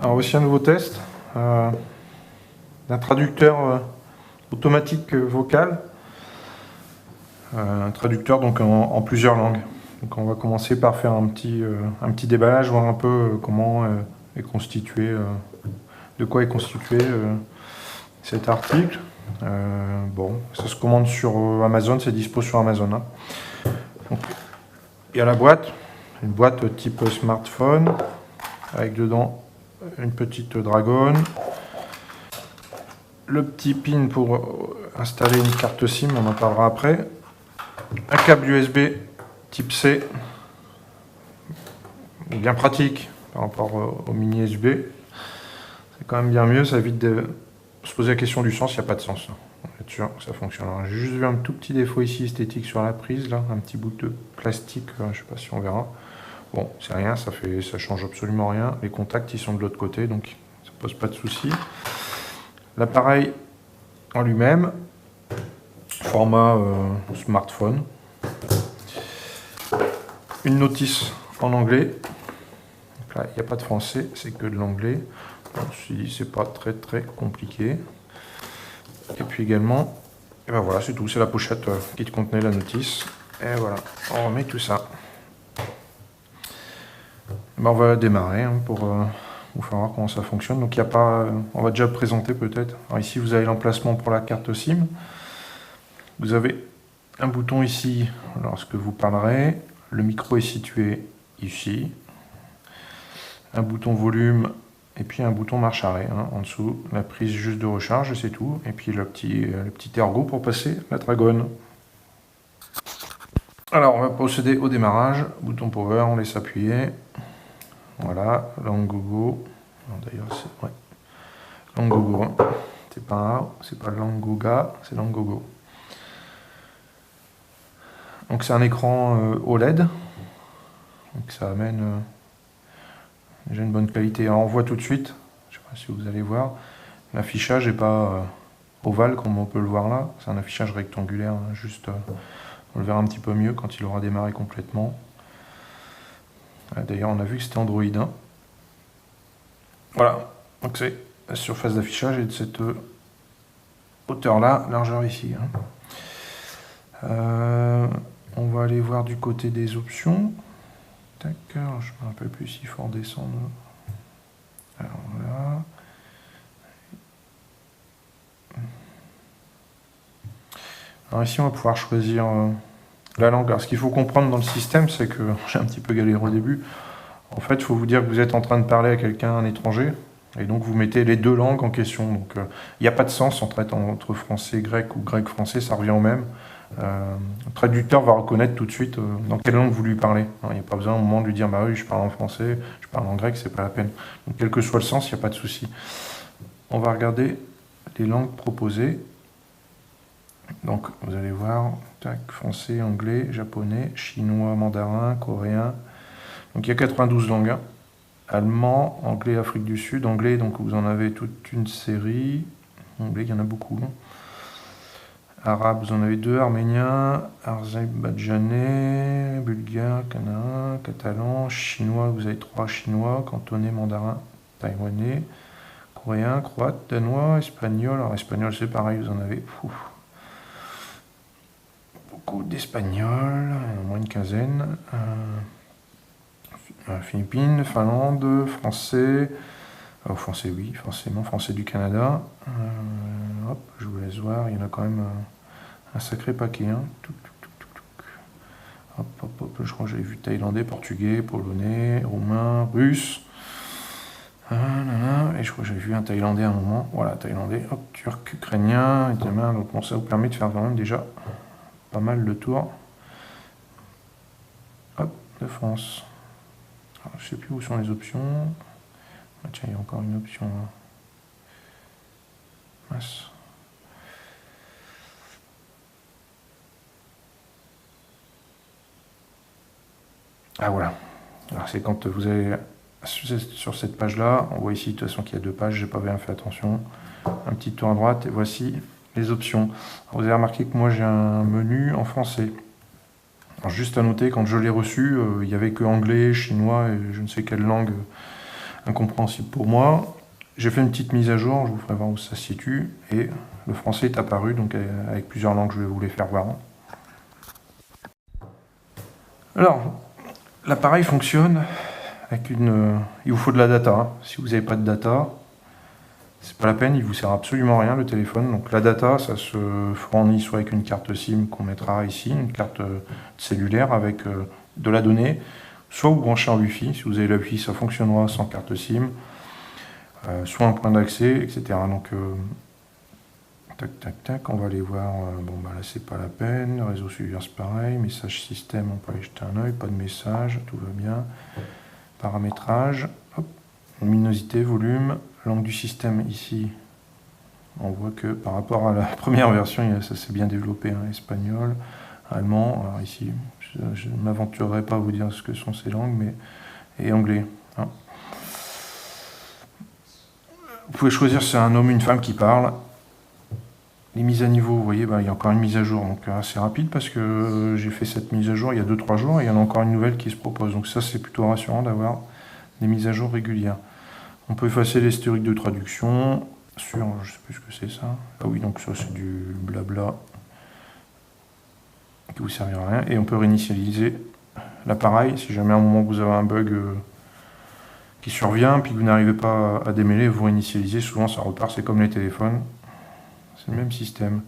Alors voici un nouveau test d'un traducteur automatique vocal, un traducteur donc en plusieurs langues. Donc on va commencer par faire un petit déballage, voir un peu comment est constitué, de quoi est constitué cet article. Bon, ça se commande sur Amazon, c'est dispo sur Amazon. Hein. Donc, il y a la boîte, une boîte type smartphone, avec dedans une petite dragonne, le petit pin pour installer une carte SIM, on en parlera après, un câble USB type C, bien pratique par rapport au mini USB, c'est quand même bien mieux, ça évite de se poser la question du sens, il n'y a pas de sens, on va être sûr que ça fonctionne. J'ai juste vu un tout petit défaut ici esthétique sur la prise, là, un petit bout de plastique, je ne sais pas si on verra. Bon, c'est rien, ça change absolument rien. Les contacts, ils sont de l'autre côté, donc ça pose pas de souci. L'appareil en lui-même, format smartphone. Une notice en anglais. Donc là, il n'y a pas de français, c'est que de l'anglais. Je me suis dit, c'est pas très compliqué. Et puis également, et ben voilà, c'est tout. C'est la pochette qui contenait la notice. Et voilà, on remet tout ça. Ben on va démarrer pour vous faire voir comment ça fonctionne. Donc il n'y a pas, on va déjà le présenter peut-être. Alors ici vous avez l'emplacement pour la carte SIM. Vous avez un bouton ici lorsque vous parlerez. Le micro est situé ici. Un bouton volume et puis un bouton marche arrêt en dessous. La prise juste de recharge, c'est tout. Et puis le petit ergot pour passer la dragonne. Alors on va procéder au démarrage. Bouton power, on laisse appuyer. Voilà, langue gogo. D'ailleurs, c'est ouais. Langue gogo. Hein. C'est pas langue goga, c'est langue gogo. Donc c'est un écran OLED. Donc ça amène déjà une bonne qualité. Alors on voit tout de suite, je ne sais pas si vous allez voir, l'affichage n'est pas ovale comme on peut le voir là. C'est un affichage rectangulaire, hein, juste on le verra un petit peu mieux quand il aura démarré complètement. D'ailleurs, on a vu que c'était Android. Hein. Voilà, donc c'est la surface d'affichage est de cette hauteur-là, largeur ici. Hein. On va aller voir du côté des options. Tac, alors, je ne me rappelle plus s'il faut redescendre. Alors voilà. Alors ici, on va pouvoir choisir la langue. Alors ce qu'il faut comprendre dans le système, c'est que j'ai un petit peu galéré au début. En fait, il faut vous dire que vous êtes en train de parler à quelqu'un, un étranger, et donc vous mettez les deux langues en question. Donc il n'y a pas de sens entre français grec ou grec français, ça revient au même. Le traducteur va reconnaître tout de suite dans quelle langue vous lui parlez. Il n'y a pas besoin au moment de lui dire bah oui, je parle en français, je parle en grec, c'est pas la peine. Donc quel que soit le sens, il n'y a pas de souci. On va regarder les langues proposées. Donc vous allez voir, tac, français, anglais, japonais, chinois, mandarin, coréen. Donc il y a 92 langues. Hein. Allemand, anglais, Afrique du Sud, anglais, donc vous en avez toute une série. Anglais, il y en a beaucoup. Hein. Arabe, vous en avez deux, arménien, azerbaïdjanais, bulgare, canadien, catalan, chinois, vous avez trois chinois, cantonais, mandarin, taïwanais, coréen, croate, danois, espagnol. Alors espagnol c'est pareil, vous en avez beaucoup d'espagnol, au moins une quinzaine. Philippines, Finlande, français, français oui, forcément, français du Canada. Hop, je vous laisse voir, il y en a quand même un sacré paquet. Hein. Hop, je crois que j'avais vu thaïlandais, portugais, polonais, roumain, russe. Et je crois que j'avais vu un thaïlandais à un moment. Voilà, thaïlandais, hop, turc, ukrainien, et demain, donc bon, ça vous permet de faire quand même déjà pas mal le tour. Hop, de France. Alors, je ne sais plus où sont les options. Ah, tiens, il y a encore une option là. Mince. Ah voilà. Alors c'est quand vous allez sur cette page là, on voit ici de toute façon qu'il y a deux pages, j'ai pas bien fait attention. Un petit tour à droite et voici les options. Alors, vous avez remarqué que moi j'ai un menu en français. Alors, juste à noter, quand je l'ai reçu, il n'y avait que anglais, chinois et je ne sais quelle langue incompréhensible pour moi. J'ai fait une petite mise à jour, je vous ferai voir où ça se situe, et le français est apparu, donc avec plusieurs langues, je vais vous les faire voir. Alors, l'appareil fonctionne avec il vous faut de la data, hein. Si vous n'avez pas de data, c'est pas la peine, il vous sert absolument à rien le téléphone. Donc la data, ça se fournit soit avec une carte SIM qu'on mettra ici, une carte cellulaire avec de la donnée, soit vous branchez en Wi-Fi. Si vous avez la Wi-Fi, ça fonctionnera sans carte SIM, soit un point d'accès, etc. Donc tac tac tac, on va aller voir. Bon bah là c'est pas la peine. Réseau cellulaire c'est pareil. Message système, on peut aller jeter un œil. Pas de message, tout va bien. Paramétrage. Hop. Luminosité, volume, langue du système ici, on voit que par rapport à la première version, ça s'est bien développé, hein, espagnol, allemand, alors ici, je ne m'aventurerai pas à vous dire ce que sont ces langues, mais et anglais. Hein. Vous pouvez choisir si c'est un homme ou une femme qui parle. Les mises à niveau, vous voyez, il y a encore une mise à jour, donc assez rapide parce que j'ai fait cette mise à jour il y a 2-3 jours et il y en a encore une nouvelle qui se propose, donc ça c'est plutôt rassurant d'avoir des mises à jour régulières. On peut effacer l'historique de traduction sur, je ne sais plus ce que c'est ça. Ah oui, donc ça c'est du blabla qui vous servira à rien. Et on peut réinitialiser l'appareil. Si jamais à un moment vous avez un bug qui survient, puis que vous n'arrivez pas à démêler, vous réinitialisez. Souvent ça repart, c'est comme les téléphones. C'est le même système.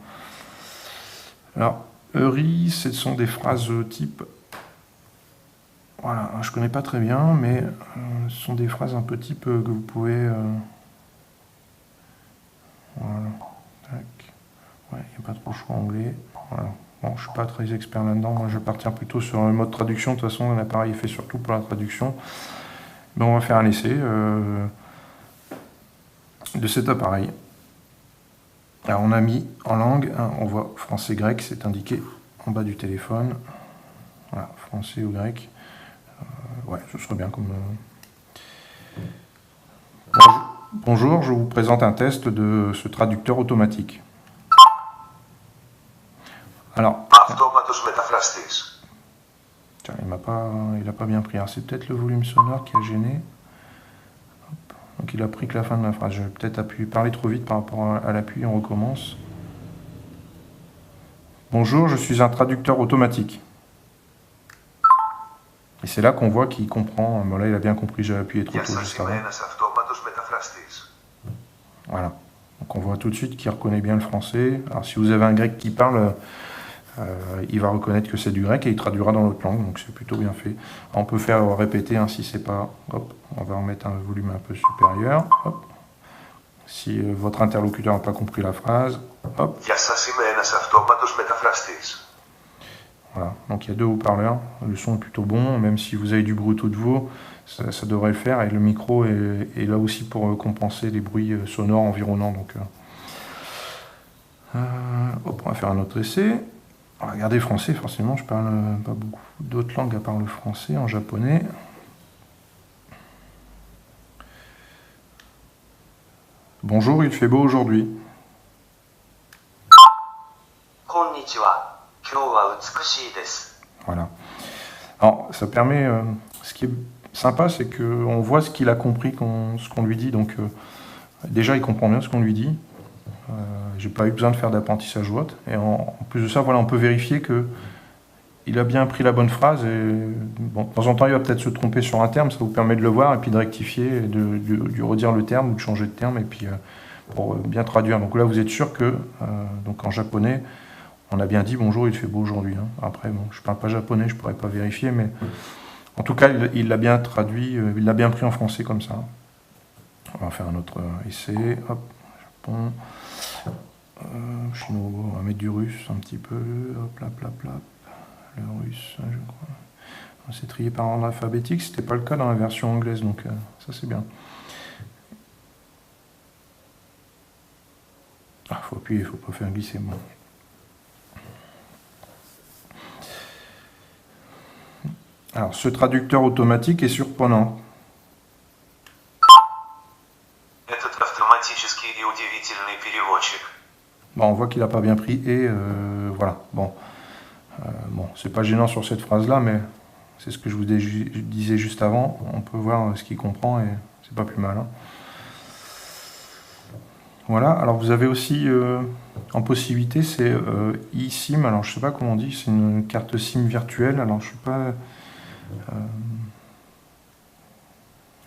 Alors, ERI, ce sont des phrases type... Voilà, je ne connais pas très bien, mais ce sont des phrases un peu type que vous pouvez... Voilà, tac. Ouais, il n'y a pas trop le choix anglais. Voilà. Bon, je ne suis pas très expert là-dedans, moi je vais partir plutôt sur le mode traduction. De toute façon, l'appareil est fait surtout pour la traduction. Mais on va faire un essai de cet appareil. Alors on a mis en langue, hein, on voit français-grec, c'est indiqué en bas du téléphone. Voilà, français ou grec. Ouais, ce serait bien comme... Bonjour, je vous présente un test de ce traducteur automatique. Alors, tiens, il n'a pas bien pris. C'est peut-être le volume sonore qui a gêné. Hop. Donc il a pris que la fin de la phrase. Je vais peut-être parler trop vite par rapport à l'appui. On recommence. Bonjour, je suis un traducteur automatique. Et c'est là qu'on voit qu'il comprend. Bon, là, il a bien compris, j'ai appuyé trop tôt juste avant. Voilà. Donc on voit tout de suite qu'il reconnaît bien le français. Alors si vous avez un grec qui parle, il va reconnaître que c'est du grec et il traduira dans l'autre langue. Donc c'est plutôt bien fait. Alors, on peut faire répéter, hein, si c'est pas... Hop, on va remettre un volume un peu supérieur. Hop. Si votre interlocuteur n'a pas compris la phrase, hop. Voilà, donc il y a deux haut-parleurs, le son est plutôt bon, même si vous avez du bruit autour de vous, ça devrait le faire, et le micro est là aussi pour compenser les bruits sonores environnants. Donc, hop, on va faire un autre essai. Alors, regardez le français, forcément, je parle pas beaucoup d'autres langues à part le français, en japonais. Bonjour, il fait beau aujourd'hui. Voilà. Alors, ça permet... ce qui est sympa, c'est qu'on voit ce qu'il a compris, ce qu'on lui dit. Donc, déjà, il comprend bien ce qu'on lui dit. J'ai pas eu besoin de faire d'apprentissage ou autre. Et en plus de ça, voilà, on peut vérifier qu'il a bien pris la bonne phrase. Et, bon, de temps en temps, il va peut-être se tromper sur un terme. Ça vous permet de le voir et puis de rectifier, et de redire le terme ou de changer de terme. Et puis, pour bien traduire. Donc là, vous êtes sûr que, donc en japonais, on a bien dit bonjour, il fait beau aujourd'hui. Hein. Après, bon, je ne parle pas japonais, je ne pourrais pas vérifier, mais en tout cas, il l'a bien traduit, il l'a bien pris en français comme ça. On va faire un autre essai. Hop, Japon. Chinois, on va mettre du russe un petit peu. Hop, là, le russe, je crois. C'est trié par ordre alphabétique, ce n'était pas le cas dans la version anglaise, donc ça c'est bien. Ah, faut appuyer, il ne faut pas faire glisser. Bon. Alors, ce traducteur automatique est surprenant. Bon, on voit qu'il n'a pas bien pris et voilà. Bon, c'est pas gênant sur cette phrase-là, mais c'est ce que je vous disais juste avant. On peut voir ce qu'il comprend et c'est pas plus mal. Hein. Voilà, alors vous avez aussi en possibilité, c'est eSIM, alors je sais pas comment on dit, c'est une carte SIM virtuelle, alors je suis pas...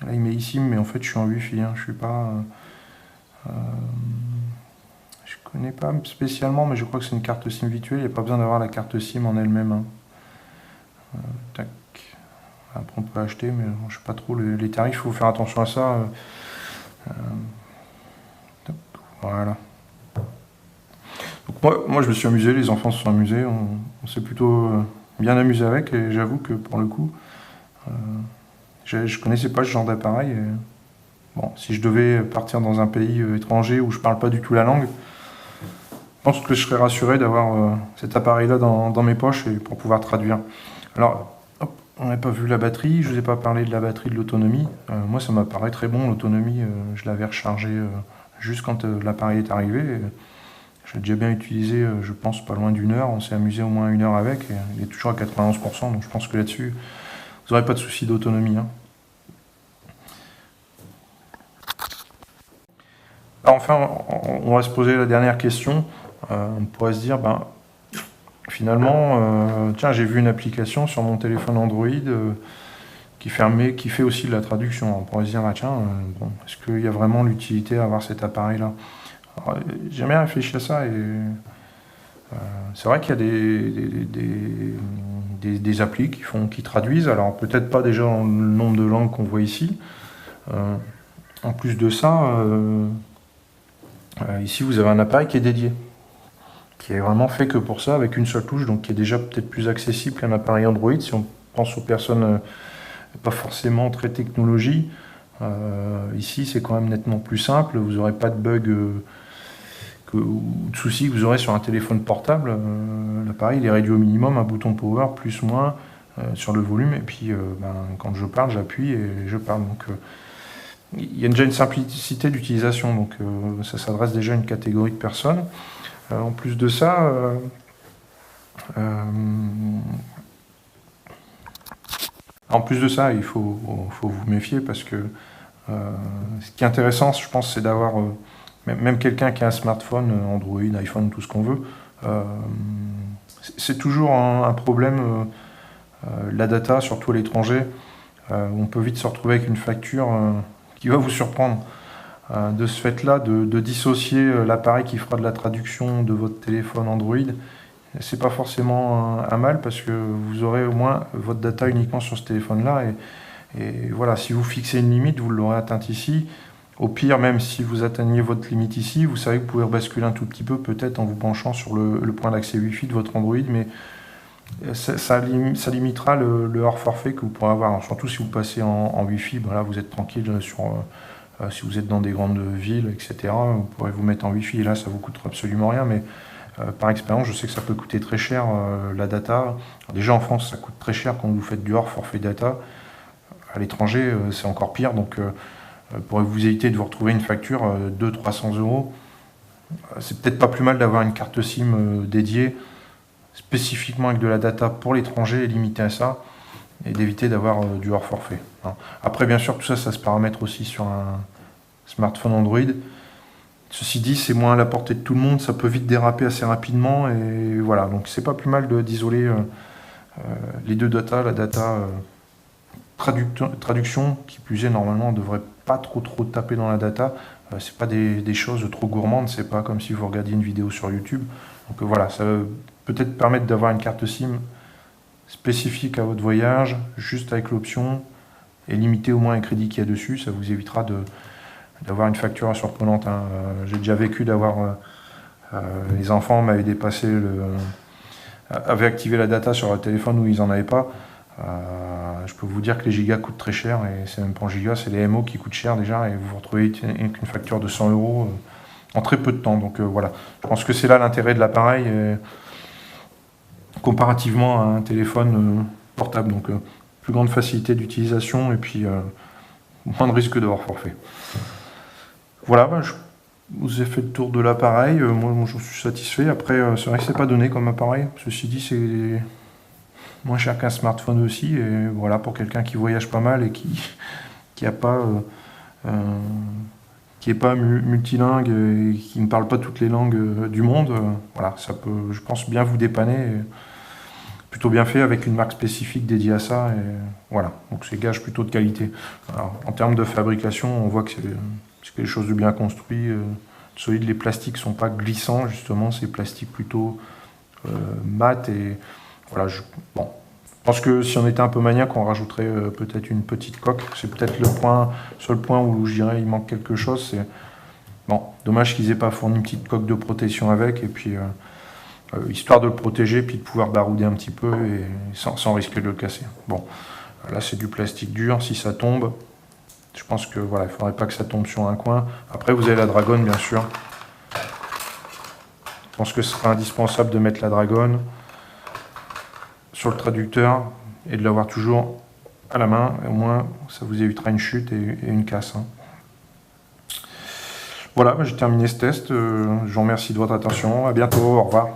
là il met eSIM, mais en fait je suis en Wi-Fi, hein, je suis pas... je connais pas spécialement, mais je crois que c'est une carte SIM virtuelle, il n'y a pas besoin d'avoir la carte SIM en elle-même. Hein. Tac. Après on peut acheter, mais je sais pas trop les tarifs, il faut faire attention à ça. Voilà. Donc moi je me suis amusé, les enfants se sont amusés, on s'est plutôt bien amusé avec, et j'avoue que pour le coup, je connaissais pas ce genre d'appareil. Bon, si je devais partir dans un pays étranger où je parle pas du tout la langue, je pense que je serais rassuré d'avoir cet appareil-là dans mes poches et pour pouvoir traduire. Alors, hop, on n'a pas vu la batterie, je vous ai pas parlé de la batterie, de l'autonomie. Moi ça m'apparaît très bon, l'autonomie, je l'avais rechargé juste quand l'appareil est arrivé. J'ai déjà bien utilisé, je pense, pas loin d'1 heure. On s'est amusé au moins 1 heure avec. Et il est toujours à 91%, donc je pense que là-dessus, vous n'aurez pas de souci d'autonomie. Hein. Alors, enfin, on va se poser la dernière question. On pourrait se dire, ben, finalement, tiens, j'ai vu une application sur mon téléphone Android qui fait aussi de la traduction. On pourrait se dire, bah, tiens, bon, est-ce qu'il y a vraiment l'utilité à avoir cet appareil-là? J'ai bien réfléchi à ça et c'est vrai qu'il y a des applis qui traduisent, alors peut-être pas déjà le nombre de langues qu'on voit ici. En plus de ça, ici vous avez un appareil qui est dédié, qui est vraiment fait que pour ça, avec une seule touche, donc qui est déjà peut-être plus accessible qu'un appareil Android, si on pense aux personnes pas forcément très technologie. Ici c'est quand même nettement plus simple, vous n'aurez pas de bug ou de soucis que vous aurez sur un téléphone portable. L'appareil il est réduit au minimum, un bouton power, plus ou moins, sur le volume, et puis quand je parle, j'appuie et je parle. Donc il y a déjà une simplicité d'utilisation, donc ça s'adresse déjà à une catégorie de personnes. En plus de ça, il faut vous méfier parce que ce qui est intéressant, je pense, c'est d'avoir même quelqu'un qui a un smartphone, Android, iPhone, tout ce qu'on veut, c'est toujours un problème, la data, surtout à l'étranger. On peut vite se retrouver avec une facture qui va vous surprendre. De ce fait-là, de dissocier l'appareil qui fera de la traduction de votre téléphone Android, c'est pas forcément un mal parce que vous aurez au moins votre data uniquement sur ce téléphone-là. Et voilà, si vous fixez une limite, vous l'aurez atteinte ici. Au pire, même si vous atteignez votre limite ici, vous savez que vous pouvez basculer un tout petit peu, peut-être en vous penchant sur le point d'accès Wi-Fi de votre Android, mais ça limitera le hors forfait que vous pourrez avoir. Alors, surtout si vous passez en Wi-Fi, ben là vous êtes tranquille si vous êtes dans des grandes villes, etc. Vous pourrez vous mettre en Wi-Fi et là ça vous coûtera absolument rien, mais par expérience, je sais que ça peut coûter très cher la data. Alors, déjà en France, ça coûte très cher quand vous faites du hors forfait data. À l'étranger, c'est encore pire, donc pour vous éviter de vous retrouver une facture 200-300 euros, c'est peut-être pas plus mal d'avoir une carte SIM dédiée spécifiquement avec de la data pour l'étranger et limitée à ça, et d'éviter d'avoir du hors forfait. Hein. Après, bien sûr, tout ça, ça se paramètre aussi sur un smartphone Android. Ceci dit, c'est moins à la portée de tout le monde, ça peut vite déraper assez rapidement, et voilà, donc c'est pas plus mal d'isoler les deux data, la data traduction, qui plus est, normalement, on ne devrait pas trop taper dans la data, c'est pas des choses trop gourmandes, c'est pas comme si vous regardiez une vidéo sur YouTube, donc voilà, ça va peut-être permettre d'avoir une carte SIM spécifique à votre voyage, juste avec l'option, et limiter au moins un crédit qu'il y a dessus, ça vous évitera d'avoir une facture surprenante. Hein. J'ai déjà vécu d'avoir... les enfants m'avaient dépassé avaient activé la data sur le téléphone où ils n'en avaient pas. Je peux vous dire que les gigas coûtent très cher, et c'est même pas en gigas, c'est les MO qui coûtent cher déjà, et vous vous retrouvez avec une facture de 100 euros en très peu de temps. Donc voilà, je pense que c'est là l'intérêt de l'appareil, comparativement à un téléphone portable. Donc plus grande facilité d'utilisation, et puis moins de risque de hors forfait. Voilà, je vous ai fait le tour de l'appareil. Moi, je suis satisfait. Après, c'est vrai que c'est pas donné comme appareil. Ceci dit, c'est moins cher qu'un smartphone aussi. Et voilà, pour quelqu'un qui voyage pas mal et qui n'a pas qui n'est pas multilingue et qui ne parle pas toutes les langues du monde, voilà, ça peut, je pense, bien vous dépanner. Et plutôt bien fait avec une marque spécifique dédiée à ça. Et voilà, donc c'est gage plutôt de qualité. Alors, en termes de fabrication, on voit que c'est quelque chose de bien construit, solide. Les plastiques sont pas glissants, justement, c'est plastique plutôt mat. Et voilà, bon. Je pense que si on était un peu maniaque, on rajouterait peut-être une petite coque. C'est peut-être le seul point où je dirais il manque quelque chose. C'est bon, dommage qu'ils aient pas fourni une petite coque de protection avec, et puis histoire de le protéger, puis de pouvoir barouder un petit peu et sans risquer de le casser. Bon, là c'est du plastique dur. Si ça tombe, je pense que voilà, il faudrait pas que ça tombe sur un coin. Après, vous avez la dragonne, bien sûr. Je pense que ce sera indispensable de mettre la dragonne sur le traducteur et de l'avoir toujours à la main. Au moins, ça vous évitera une chute et une casse. Hein. Voilà, j'ai terminé ce test. Je vous remercie de votre attention. À bientôt. Au revoir.